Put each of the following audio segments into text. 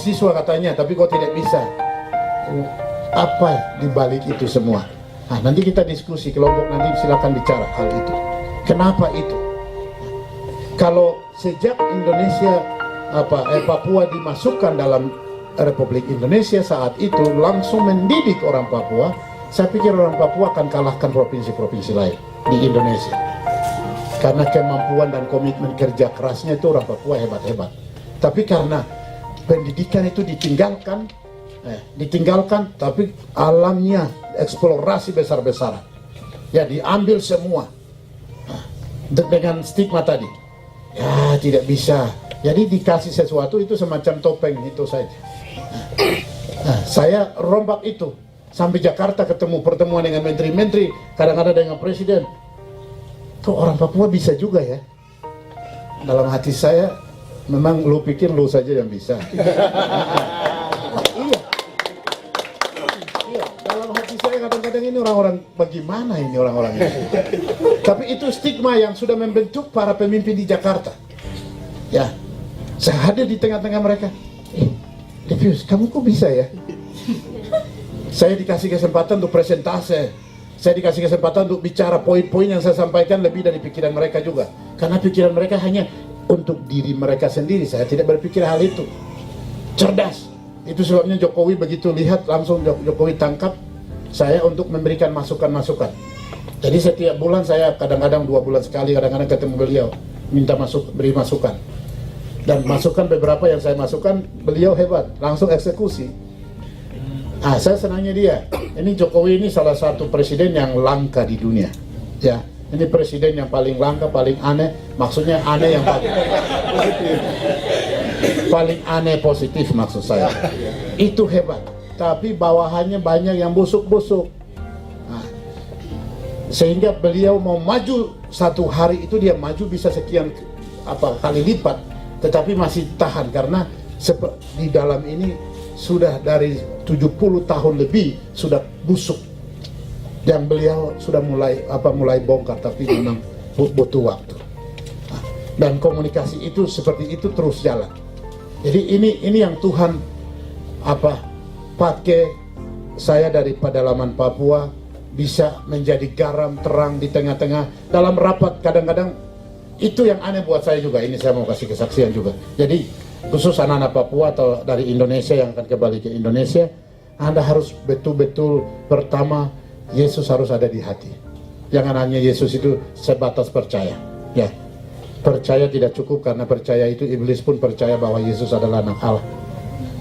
beasiswa katanya, tapi kok tidak bisa. Apa dibalik itu semua? Nah, nanti kita diskusi, kelompok nanti silakan bicara hal itu. Kenapa itu? Kalau sejak Indonesia Papua dimasukkan dalam Republik Indonesia saat itu langsung mendidik orang Papua, saya pikir orang Papua akan kalahkan provinsi-provinsi lain di Indonesia. Karena kemampuan dan komitmen kerja kerasnya itu orang Papua hebat-hebat. Tapi karena pendidikan itu ditinggalkan, tapi alamnya eksplorasi besar-besaran, ya diambil semua dengan stigma tadi, ya tidak bisa. Jadi dikasih sesuatu itu semacam topeng itu saja. Saya rombak itu sampai Jakarta, ketemu pertemuan dengan menteri-menteri, kadang-kadang dengan presiden. Kok orang Papua bisa juga ya? Dalam hati saya, memang lu pikir lu saja yang bisa. Iya, dalam hati saya kadang-kadang ini orang-orang bagaimana ini orang-orang ini. Tapi itu stigma yang sudah membentuk para pemimpin di Jakarta. Ya, saya hadir di tengah-tengah mereka. Devius, kamu kok bisa ya? Saya dikasih kesempatan untuk presentase, saya dikasih kesempatan untuk bicara, poin-poin yang saya sampaikan lebih dari pikiran mereka juga. Karena pikiran mereka hanya untuk diri mereka sendiri. Saya tidak berpikir hal itu. Cerdas. Itu sebabnya Jokowi begitu lihat, langsung Jokowi tangkap saya untuk memberikan masukan-masukan. Jadi setiap bulan saya kadang-kadang 2 bulan sekali, kadang-kadang ketemu beliau, minta beri masukan. Dan masukan beberapa yang saya masukkan, beliau hebat, langsung eksekusi. Saya senangnya dia. Ini Jokowi ini salah satu presiden yang langka di dunia. Ya, ini presiden yang paling langka, paling aneh. Maksudnya aneh yang paling paling aneh positif maksud saya. Itu hebat. Tapi bawahannya banyak yang busuk-busuk. Sehingga beliau mau maju satu hari itu dia maju bisa sekian kali lipat. Tetapi masih tahan karena di dalam ini sudah dari 70 tahun lebih sudah busuk. Yang beliau sudah mulai bongkar, tapi memang butuh waktu. Dan komunikasi itu seperti itu terus jalan. Jadi ini yang Tuhan pakai saya dari pedalaman Papua bisa menjadi garam terang di tengah-tengah dalam rapat. Kadang-kadang itu yang aneh buat saya juga. Ini saya mau kasih kesaksian juga. Jadi khusus anak-anak Papua atau dari Indonesia yang akan kembali ke Indonesia, Anda harus betul-betul pertama Yesus harus ada di hati. Jangan hanya Yesus itu sebatas percaya. Ya, percaya tidak cukup karena percaya itu iblis pun percaya bahwa Yesus adalah anak Allah.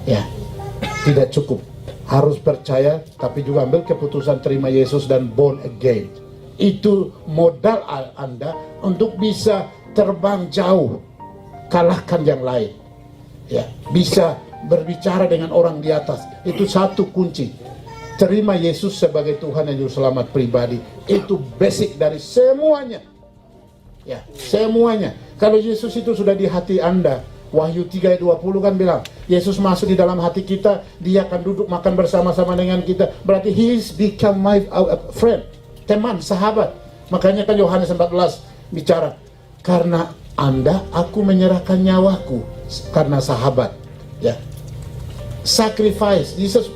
Ya, tidak cukup. Harus percaya tapi juga ambil keputusan terima Yesus dan born again. Itu modal Anda untuk bisa terbang jauh, kalahkan yang lain. Ya, bisa berbicara dengan orang di atas. Itu satu kunci. Terima Yesus sebagai Tuhan dan Juru Selamat pribadi. Itu basic dari semuanya. Ya, semuanya. Kalau Yesus itu sudah di hati Anda, Wahyu 3:20 kan bilang, Yesus masuk di dalam hati kita, dia akan duduk makan bersama-sama dengan kita. Berarti he is become my friend, teman, sahabat. Makanya kan Yohanes 14 bicara, karena Anda, aku menyerahkan nyawaku karena sahabat. Ya, sacrifice. Yesus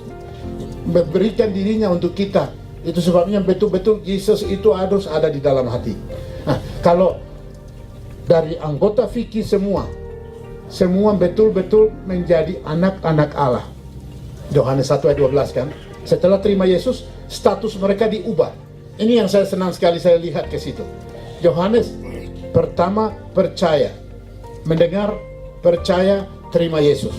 memberikan dirinya untuk kita. Itu sebabnya betul-betul Yesus itu harus ada di dalam hati. Nah, kalau dari anggota fikih semua betul-betul menjadi anak-anak Allah. Yohanes 1:12 kan. Setelah terima Yesus, status mereka diubah. Ini yang saya senang sekali saya lihat ke situ. Yohanes pertama percaya, mendengar, percaya, terima Yesus.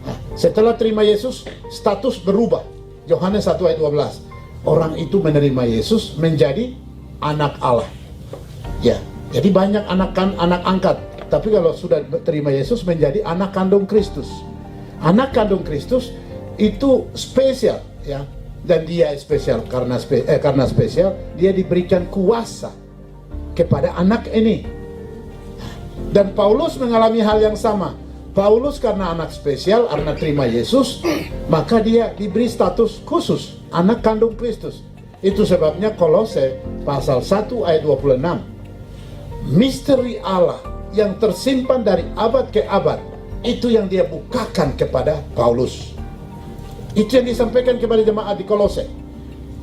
Nah, setelah terima Yesus, status berubah. Yohanes 1:12. Orang itu menerima Yesus menjadi anak Allah. Ya, jadi banyak anak angkat. Tapi kalau sudah terima Yesus menjadi anak kandung Kristus. Anak kandung Kristus itu spesial, ya. Dan dia spesial karena spesial, dia diberikan kuasa kepada anak ini. Dan Paulus mengalami hal yang sama. Paulus karena anak spesial, karena terima Yesus, maka dia diberi status khusus, anak kandung Kristus. Itu sebabnya Kolose pasal 1:26. Misteri Allah yang tersimpan dari abad ke abad Itu yang dia bukakan kepada Paulus. Itu yang disampaikan kepada jemaat di Kolose.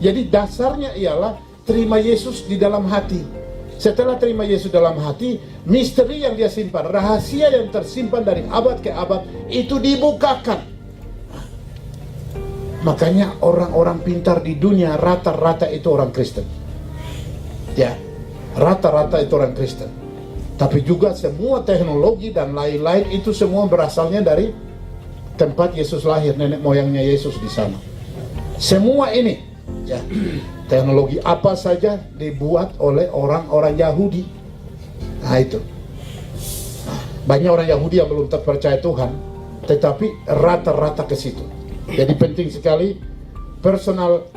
Jadi dasarnya ialah terima Yesus di dalam hati. Setelah terima Yesus dalam hati, misteri yang dia simpan, rahasia yang tersimpan dari abad ke abad, itu dibukakan. Makanya orang-orang pintar di dunia rata-rata itu orang Kristen. Ya, rata-rata itu orang Kristen. Tapi juga semua teknologi dan lain-lain itu semua berasalnya dari tempat Yesus lahir, nenek moyangnya Yesus di sana. Semua ini, ya, teknologi apa saja dibuat oleh orang-orang Yahudi. Nah itu. Banyak orang Yahudi yang belum terpercaya Tuhan, tetapi rata-rata ke situ. Jadi penting sekali personal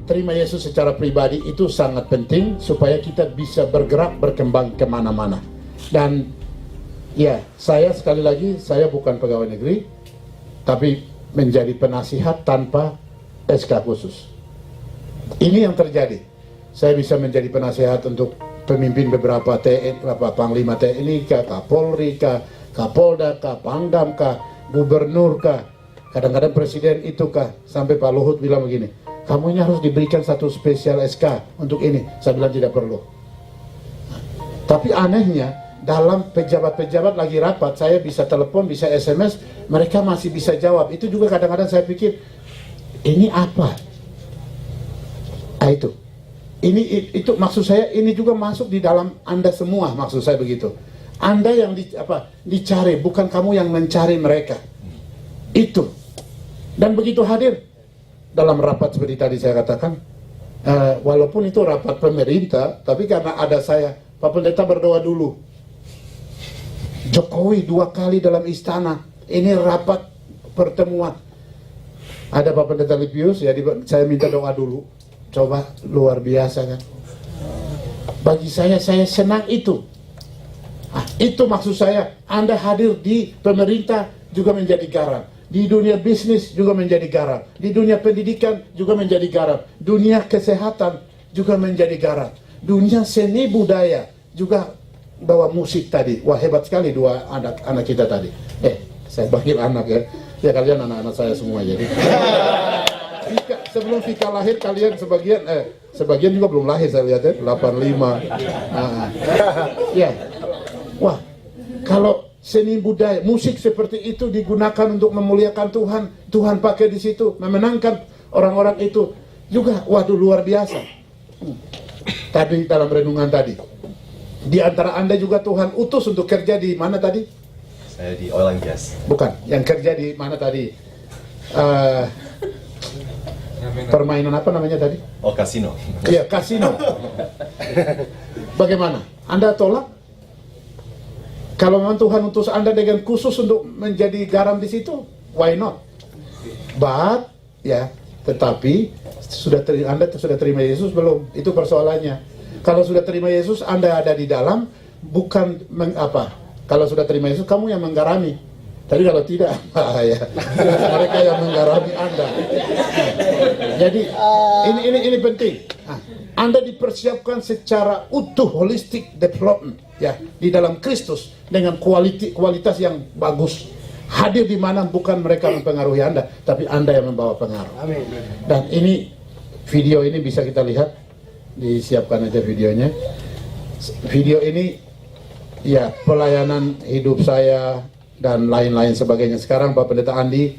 terima Yesus secara pribadi itu sangat penting supaya kita bisa bergerak berkembang kemana-mana. Dan ya, saya sekali lagi, saya bukan pegawai negeri, tapi menjadi penasihat tanpa SK khusus. Ini yang terjadi. Saya bisa menjadi penasihat untuk pemimpin beberapa TNI, Panglima TNI, Kapolri, Kapolda, Pangdam, Gubernur, kadang-kadang presiden itu sampai Pak Luhut bilang begini, kamu ini harus diberikan satu spesial SK untuk ini. Saya bilang tidak perlu. Tapi anehnya, dalam pejabat-pejabat lagi rapat, saya bisa telepon, bisa SMS, mereka masih bisa jawab. Itu juga kadang-kadang saya pikir, ini apa? Itu. Itu maksud saya, ini juga masuk di dalam Anda semua, maksud saya begitu. Anda yang dicari, bukan kamu yang mencari mereka. Itu. Dan begitu hadir dalam rapat seperti tadi saya katakan, walaupun itu rapat pemerintah, tapi karena ada saya, Pak Pendeta berdoa dulu. Jokowi 2 kali dalam istana, ini rapat pertemuan. Ada Pak Pendeta Lipius, jadi saya minta doa dulu. Coba, luar biasa kan. Bagi saya senang itu. Itu maksud saya, Anda hadir di pemerintah juga menjadi garam. Di dunia bisnis juga menjadi garam. Di dunia pendidikan juga menjadi garam. Dunia kesehatan juga menjadi garam. Dunia seni budaya juga bawa musik tadi. Wah, hebat sekali 2 anak kita tadi. Saya panggil anak ya. Ya kalian anak-anak saya semua jadi. Sebelum Vika lahir kalian sebagian juga belum lahir saya lihat ya. 85. Ya. Wah, kalau seni budaya, musik seperti itu digunakan untuk memuliakan Tuhan. Tuhan pakai di situ, memenangkan orang-orang itu juga. Waduh, luar biasa. Tadi dalam renungan tadi, di antara Anda juga Tuhan utus untuk kerja di mana tadi? Saya di oil and gas. Bukan, yang kerja di mana tadi? Permainan apa namanya tadi? Oh, kasino. Iya, kasino. Bagaimana? Anda tolak? Kalau memang Tuhan utus Anda dengan khusus untuk menjadi garam di situ, why not? But, ya, tetapi Anda sudah terima Yesus belum? Itu persoalannya. Kalau sudah terima Yesus, Anda ada di dalam, bukan Kalau sudah terima Yesus, kamu yang menggarami. Tapi kalau tidak, ya, mereka yang menggarami Anda. Jadi ini penting. Anda dipersiapkan secara utuh, holistic development, ya, di dalam Kristus dengan kualitas yang bagus. Hadir di mana bukan mereka mempengaruhi Anda, tapi Anda yang membawa pengaruh. Dan ini video ini bisa kita lihat, disiapkan aja videonya. Video ini, ya, pelayanan hidup saya dan lain-lain sebagainya. Sekarang Pak Pendeta Andi,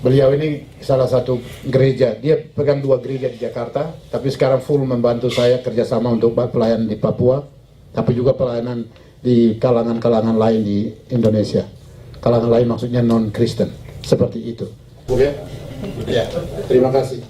beliau ini salah satu gereja, dia pegang 2 gereja di Jakarta, tapi sekarang full membantu saya kerjasama untuk pelayanan di Papua, tapi juga pelayanan di kalangan-kalangan lain di Indonesia. Kalangan lain maksudnya non-Kristen, seperti itu. Oke? Ya, terima kasih.